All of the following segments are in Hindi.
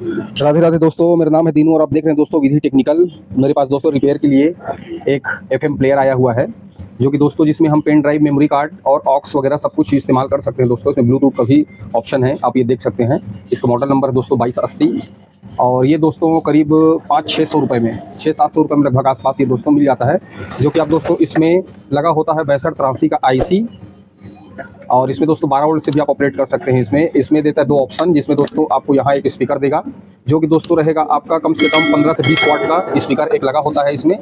राधे राधे दोस्तों, मेरा नाम है दीनू और आप देख रहे हैं दोस्तों विधि टेक्निकल। मेरे पास दोस्तों रिपेयर के लिए एक एफएम प्लेयर आया हुआ है, जो कि दोस्तों जिसमें हम पेन ड्राइव, मेमोरी कार्ड और ऑक्स वगैरह सब कुछ इस्तेमाल कर सकते हैं दोस्तों। इसमें ब्लूटूथ का भी ऑप्शन है, आप ये देख सकते हैं। इसका मॉडल नंबर है दोस्तों 2280 और ये दोस्तों करीब 500-600 रुपये में, 600-700 रुपये में लगभग आसपास ये दोस्तों मिल जाता है। जो कि आप दोस्तों इसमें लगा होता है 6283 का IC और इसमें दोस्तों 12 वोल्ट से भी आप ऑपरेट कर सकते हैं। इसमें देता है 2 ऑप्शन, जिसमें दोस्तों आपको यहाँ एक स्पीकर देगा, जो कि दोस्तों रहेगा आपका कम से कम 15 से 20 वाट का स्पीकर एक लगा होता है इसमें।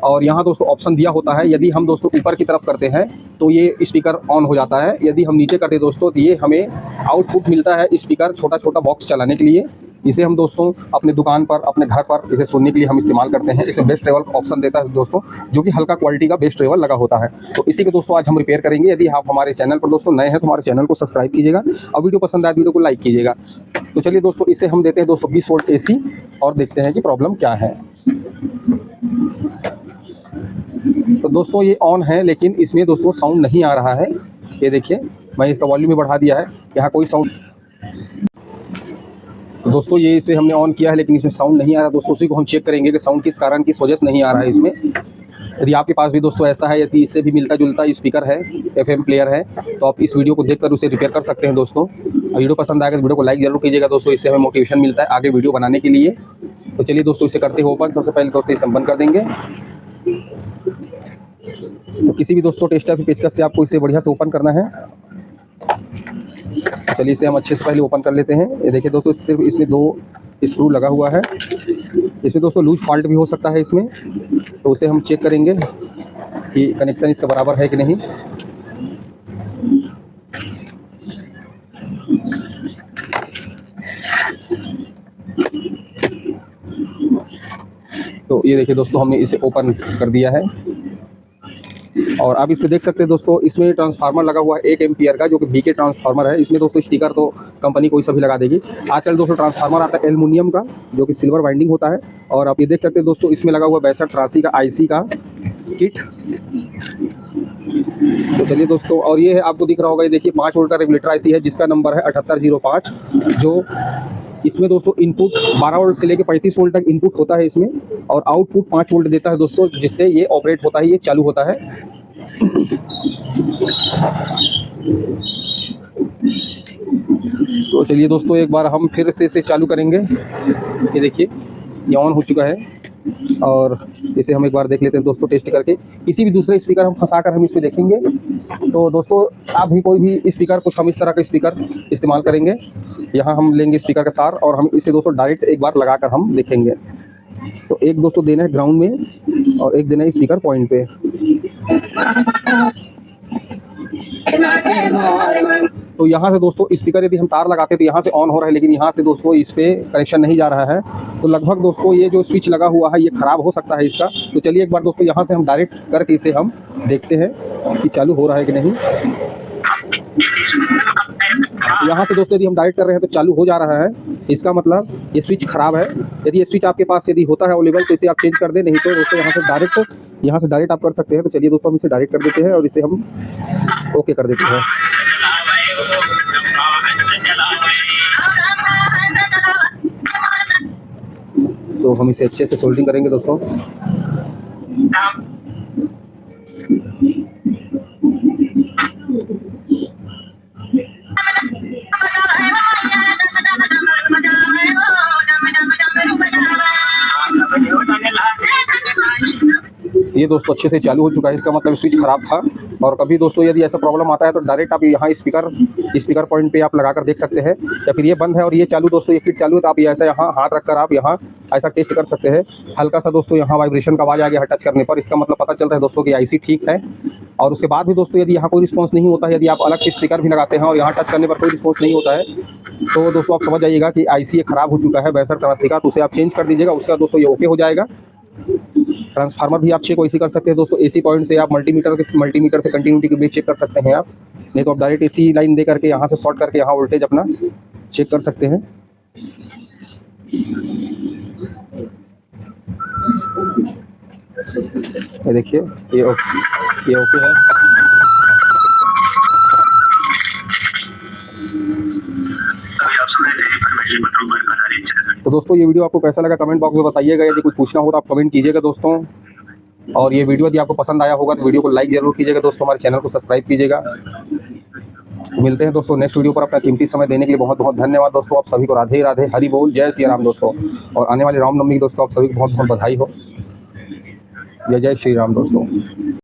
और यहाँ दोस्तों ऑप्शन दिया होता है, यदि हम दोस्तों ऊपर की तरफ करते हैं तो ये स्पीकर ऑन हो जाता है, यदि हम नीचे करते हैं दोस्तों तो ये हमें आउटपुट मिलता है स्पीकर छोटा छोटा बॉक्स चलाने के लिए। इसे हम दोस्तों अपने दुकान पर, अपने घर पर इसे सुनने के लिए हम इस्तेमाल करते हैं। इसमें बेस्ट ट्रेवल ऑप्शन देता है दोस्तों, जो कि हल्का क्वालिटी का बेस्ट ट्रेवल लगा होता है। तो इसी को दोस्तों आज हम रिपेयर करेंगे। यदि आप हमारे चैनल पर दोस्तों नए हैं तो हमारे चैनल को सब्सक्राइब कीजिएगा और वीडियो पसंद आए वीडियो को लाइक कीजिएगा। तो चलिए दोस्तों, इसे हम देते हैं 220 वोल्ट AC और देखते हैं कि प्रॉब्लम क्या है। तो दोस्तों ये ऑन है, लेकिन इसमें दोस्तों साउंड नहीं आ रहा है। ये देखिए, मैं इसका वॉल्यूम भी बढ़ा दिया है, यहाँ कोई साउंड। तो दोस्तों ये इसे हमने ऑन किया है, लेकिन इसमें साउंड नहीं आ रहा। दोस्तों उसी को हम चेक करेंगे कि साउंड किस कारण, किस वजह से नहीं आ रहा है इसमें। यदि आपके पास भी दोस्तों ऐसा है, यदि इससे भी मिलता जुलता स्पीकर है, FM प्लेयर है, तो आप इस वीडियो को देखकर उसे रिपेयर कर सकते हैं दोस्तों। वीडियो पसंद आएगा तो वीडियो को लाइक जरूर कीजिएगा दोस्तों, इससे हमें मोटिवेशन मिलता है आगे वीडियो बनाने के लिए। तो चलिए दोस्तों इसे करते हैं ओपन। सबसे पहले दोस्तों इसे बंद कर देंगे। तो किसी भी दोस्तों टेस्टर की पेचकस से आपको इसे बढ़िया से ओपन करना है। चलिए इसे हम अच्छे से पहले ओपन कर लेते हैं। ये देखिए दोस्तों, सिर्फ इसमें 2 स्क्रू लगा हुआ है। इसमें दोस्तों लूज फॉल्ट भी हो सकता है इसमें, तो उसे हम चेक करेंगे कि कनेक्शन इसका बराबर है कि नहीं। तो ये देखिए दोस्तों, हमने इसे ओपन कर दिया है और आप इसमें देख सकते हैं दोस्तों, इसमें ट्रांसफार्मर लगा हुआ है 1 एम्पियर का, जो कि VK ट्रांसफार्मर है। इसमें दोस्तों स्टिकर तो कंपनी कोई सभी लगा देगी। आजकल दोस्तों ट्रांसफार्मर आता है एल्युमिनियम का, जो कि सिल्वर वाइंडिंग होता है। और आप ये देख सकते हैं दोस्तों, इसमें लगा हुआ 6283 का IC का किट। तो चलिए दोस्तों, और ये है आपको दिख रहा होगा, ये देखिए 5 वोल्ट का रेगुलेटर IC है, जिसका नंबर है 7805। जो इसमें दोस्तों इनपुट 12 वोल्ट से लेकर 35 वोल्ट तक इनपुट होता है इसमें, और आउटपुट 5 वोल्ट देता है दोस्तों, जिससे ये ऑपरेट होता है, ये चालू होता है। तो चलिए दोस्तों, एक बार हम फिर से इसे चालू करेंगे। ये देखिए, ये ऑन हो चुका है और इसे हम एक बार देख लेते हैं दोस्तों टेस्ट करके। किसी भी दूसरे स्पीकर हम फंसाकर हम इसमें देखेंगे। तो दोस्तों आप भी कोई भी स्पीकर, कुछ हम इस तरह का स्पीकर इस्तेमाल करेंगे। यहाँ हम लेंगे स्पीकर का तार और हम इसे दोस्तों डायरेक्ट एक बार लगाकर हम देखेंगे। तो एक दोस्तों देना है ग्राउंड में और एक देना है स्पीकर पॉइंट पे। तो यहाँ से दोस्तों स्पीकर यदि हम तार लगाते हैं तो यहाँ से ऑन हो रहा है, लेकिन यहाँ से दोस्तों इस पे कनेक्शन नहीं जा रहा है। तो लगभग दोस्तों ये जो स्विच लगा हुआ है ये ख़राब हो सकता है इसका। तो चलिए एक बार दोस्तों यहाँ से हम डायरेक्ट करके इसे हम देखते हैं कि चालू हो रहा है कि नहीं। यहाँ से दोस्तों यदि हम डायरेक्ट कर रहे हैं तो चालू हो जा रहा है, इसका मतलब ये स्विच ख़राब है। यदि ये स्विच आपके पास यदि होता है अवेलेबल तो इसे आप चेंज कर दें, नहीं तो दोस्तों यहाँ से डायरेक्ट आप कर सकते हैं। तो चलिए दोस्तों हम इसे डायरेक्ट कर देते हैं और इसे हम ओके कर देते हैं। तो हम इसे अच्छे से सोल्डिंग करेंगे दोस्तों। ये दोस्तों अच्छे से चालू हो चुका है, इसका मतलब स्विच खराब था। और कभी दोस्तों यदि ऐसा प्रॉब्लम आता है तो डायरेक्ट आप यहाँ स्पीकर पॉइंट पे आप लगाकर देख सकते हैं। या फिर ये बंद है और ये चालू दोस्तों, ये किट चालू है, तो आप ये ऐसा यहाँ हाथ रखकर आप यहाँ ऐसा टेस्ट कर सकते हैं। हल्का सा दोस्तों यहाँ वाइब्रेशन का आवाज़ आ गया है टच करने पर, इसका मतलब पता चलता है दोस्तों कि IC ठीक है। और उसके बाद भी दोस्तों यदि यहाँ कोई रिस्पॉन्स नहीं होता है, यदि आप अलग से स्पीकर भी लगाते हैं और यहाँ टच करने पर कोई रिस्पॉन्स नहीं होता है, तो दोस्तों आप समझ जाइएगा कि IC ये ख़राब हो चुका है 6283 का। तो उसे आप चेंज कर दीजिएगा, उसका दोस्तों ये ओके हो जाएगा। ट्रांसफार्मर भी आप चेक वैसे कर सकते हैं दोस्तों। AC पॉइंट से आप मल्टीमीटर से कंटिन्यूटी के बीच चेक कर सकते हैं आप, नहीं तो आप डायरेक्ट AC लाइन दे करके यहाँ से शॉर्ट करके यहाँ वोल्टेज अपना चेक कर सकते हैं। ये देखिए, ये ओके है। अभी आप सुन रहे थे तो दोस्तों ये वीडियो आपको कैसा लगा कमेंट बॉक्स में बताइएगा। यदि कुछ पूछना हो तो आप कमेंट कीजिएगा दोस्तों। और ये वीडियो यदि आपको पसंद आया होगा तो वीडियो को लाइक जरूर कीजिएगा दोस्तों, हमारे चैनल को सब्सक्राइब कीजिएगा। मिलते हैं दोस्तों नेक्स्ट वीडियो पर। अपना कीमती समय देने के लिए बहुत बहुत धन्यवाद दोस्तों। आप सभी को राधे राधे, हरि बोल, जय श्री राम दोस्तों। और आने वाले रामनवमी की दोस्तों आप सभी को बहुत बहुत बधाई हो। जय जय श्री राम दोस्तों।